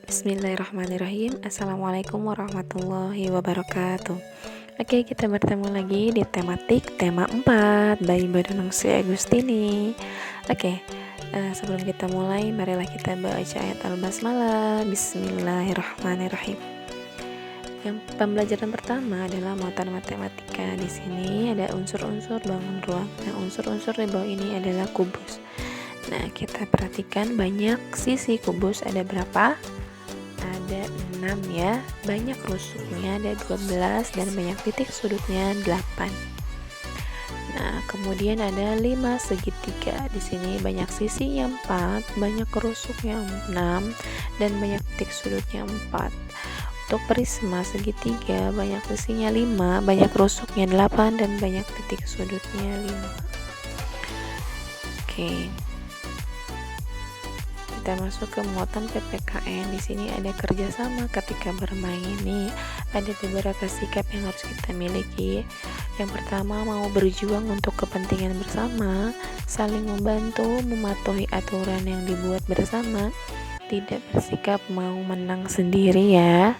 Bismillahirrahmanirrahim. Assalamualaikum warahmatullahi wabarakatuh. Oke, kita bertemu lagi di tema 4 by Badanungsi Agustini. Oke, sebelum kita mulai, marilah kita baca ayat Al-Basmalah. Bismillahirrahmanirrahim. Yang pembelajaran pertama adalah muatan matematika. Di sini ada unsur-unsur bangun ruang. Nah, unsur-unsur di bawah ini adalah kubus. Nah, kita perhatikan banyak sisi kubus ada berapa? Ada 6 ya, banyak rusuknya ada 12 dan banyak titik sudutnya 8. Nah, kemudian ada 5 segitiga. Di sini banyak sisinya 4, banyak rusuknya 6 dan banyak titik sudutnya 4. Untuk prisma segitiga banyak sisinya 5, banyak rusuknya 8 dan banyak titik sudutnya 5. Oke. Kita masuk ke muatan PPKN. Di sini ada kerjasama ketika bermain nih. Ada beberapa sikap yang harus kita miliki. Yang pertama, mau berjuang untuk kepentingan bersama, saling membantu, mematuhi aturan yang dibuat bersama, tidak bersikap mau menang sendiri ya.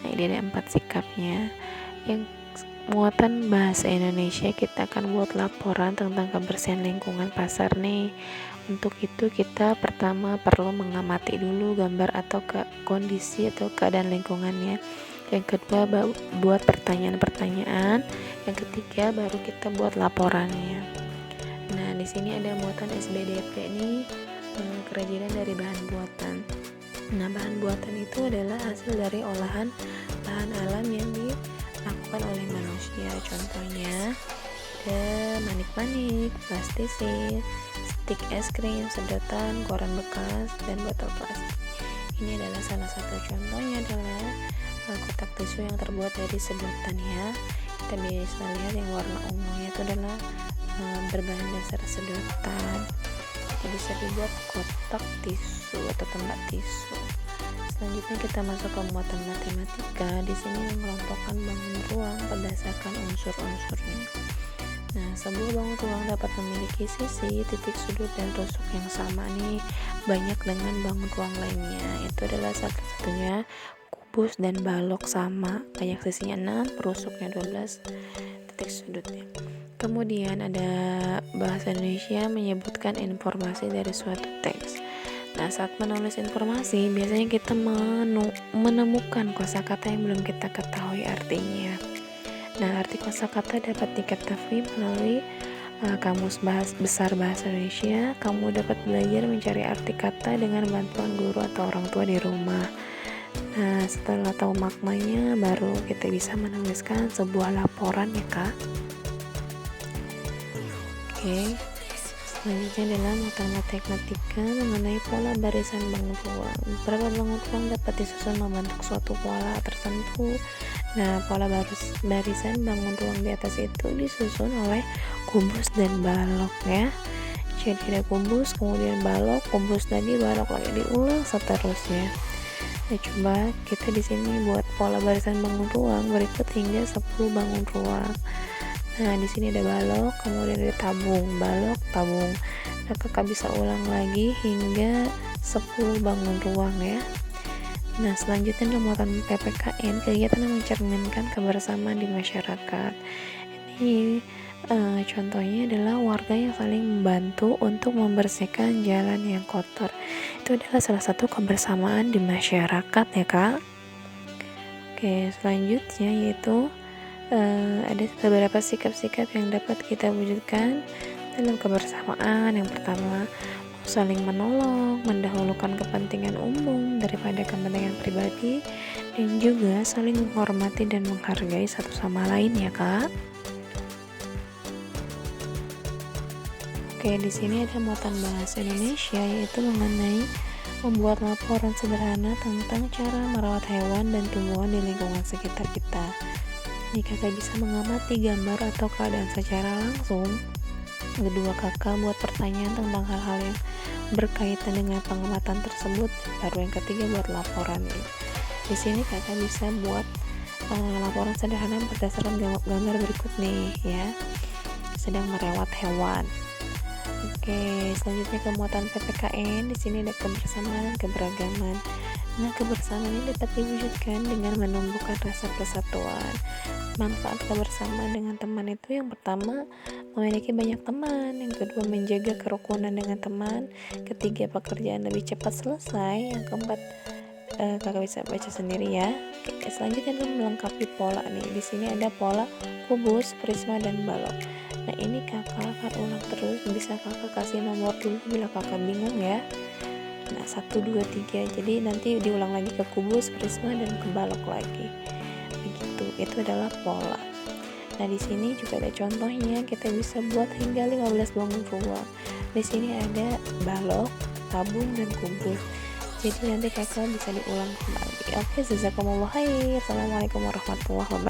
Nah, ini ada 4 sikapnya. Yang muatan bahasa Indonesia, kita akan buat laporan tentang kebersihan lingkungan pasar nih. Untuk itu kita pertama perlu mengamati dulu gambar atau kondisi atau keadaan lingkungannya. Yang kedua buat pertanyaan-pertanyaan. Yang ketiga baru kita buat laporannya. Nah, di sini ada muatan SBDP nih, kerajinan dari bahan buatan. Nah, bahan buatan itu adalah hasil dari olahan bahan alam yang dilakukan oleh manusia. Contohnya ada manik-manik, plastisin, stik es krim, sedotan, koran bekas, dan botol plastik. Ini adalah salah satu contohnya adalah kotak tisu yang terbuat dari sedotan ya. Kita bisa lihat yang warna ungunya itu adalah berbahan dasar sedotan. Jadi bisa dibuat kotak tisu atau tempat tisu. Selanjutnya kita masuk ke muatan matematika. Di sini mengelompokkan bangun ruang berdasarkan unsur-unsurnya. Nah, sebuah bangun ruang dapat memiliki sisi, titik sudut, dan rusuk yang sama nih, banyak dengan bangun ruang lainnya. Itu adalah satu-satunya kubus dan balok sama, banyak sisinya 6, rusuknya 12, titik sudutnya. Kemudian ada bahasa Indonesia menyebutkan informasi dari suatu teks. Nah, saat menulis informasi, biasanya kita menemukan kosakata yang belum kita ketahui artinya. Nah, arti kosakata dapat diketahui melalui Kamus Besar Bahasa Indonesia. Kamu dapat belajar mencari arti kata dengan bantuan guru atau orang tua di rumah. Nah, setelah tahu maknanya, baru kita bisa menuliskan sebuah laporan ya kak. Oke. Selanjutnya adalah muatan matematika mengenai pola barisan bangun ruang. Beberapa bangun ruang dapat disusun membentuk suatu pola tertentu. Nah, pola barisan bangun ruang di atas itu disusun oleh kubus dan balok ya. Jadi ada kubus, kemudian balok, kubus tadi, balok lagi, diulang seterusnya. Nah, coba kita di sini buat pola barisan bangun ruang berikut hingga 10 bangun ruang. Nah, di sini ada balok, kemudian ada tabung, balok, tabung. Nah, kakak bisa ulang lagi hingga 10 bangun ruang ya. Nah, selanjutnya adalah muatan PPKN, kegiatan yang mencerminkan kebersamaan di masyarakat. Ini contohnya adalah warga yang saling membantu untuk membersihkan jalan yang kotor. Itu adalah salah satu kebersamaan di masyarakat ya kak. Oke, selanjutnya yaitu ada beberapa sikap-sikap yang dapat kita wujudkan dalam kebersamaan. Yang pertama, saling menolong, mendahulukan kepentingan umum daripada kepentingan pribadi, dan juga saling menghormati dan menghargai satu sama lain ya kak. Oke, di sini ada muatan bahasa Indonesia yaitu mengenai membuat laporan sederhana tentang cara merawat hewan dan tumbuhan di lingkungan sekitar kita. Jika kakak bisa mengamati gambar atau keadaan secara langsung, kedua kakak buat pertanyaan tentang hal-hal yang berkaitan dengan pengamatan tersebut. Baru yang ketiga buat laporan. Di sini kakak bisa buat laporan sederhana berdasarkan gambar berikut nih ya. Sedang merawat hewan. Oke, selanjutnya kemuatan PPKN. Di sini ada kebersamaan, keberagaman. Nah, kebersamaan ini dapat diwujudkan dengan menumbuhkan rasa persatuan. Manfaat kebersamaan dengan teman itu yang pertama, memiliki banyak teman, yang kedua menjaga kerukunan dengan teman, ketiga pekerjaan lebih cepat selesai, yang keempat kakak bisa baca sendiri ya. Oke, selanjutnya adalah melengkapi pola nih. Di sini ada pola kubus, prisma, dan balok. Nah, ini kakak akan ulang terus, bisa kakak kasih nomor dulu bila kakak bingung ya. Nah, 1, 2, 3, jadi nanti diulang lagi ke kubus, prisma, dan ke balok lagi. Begitu, itu adalah pola. Nah, di sini juga ada contohnya, kita bisa buat hingga 15 bangun ruang. Di sini ada balok, tabung, dan kubus. Jadi nanti kakak bisa diulang kembali. Oke, jazakumullah khair. Assalamualaikum warahmatullahi wabarakatuh.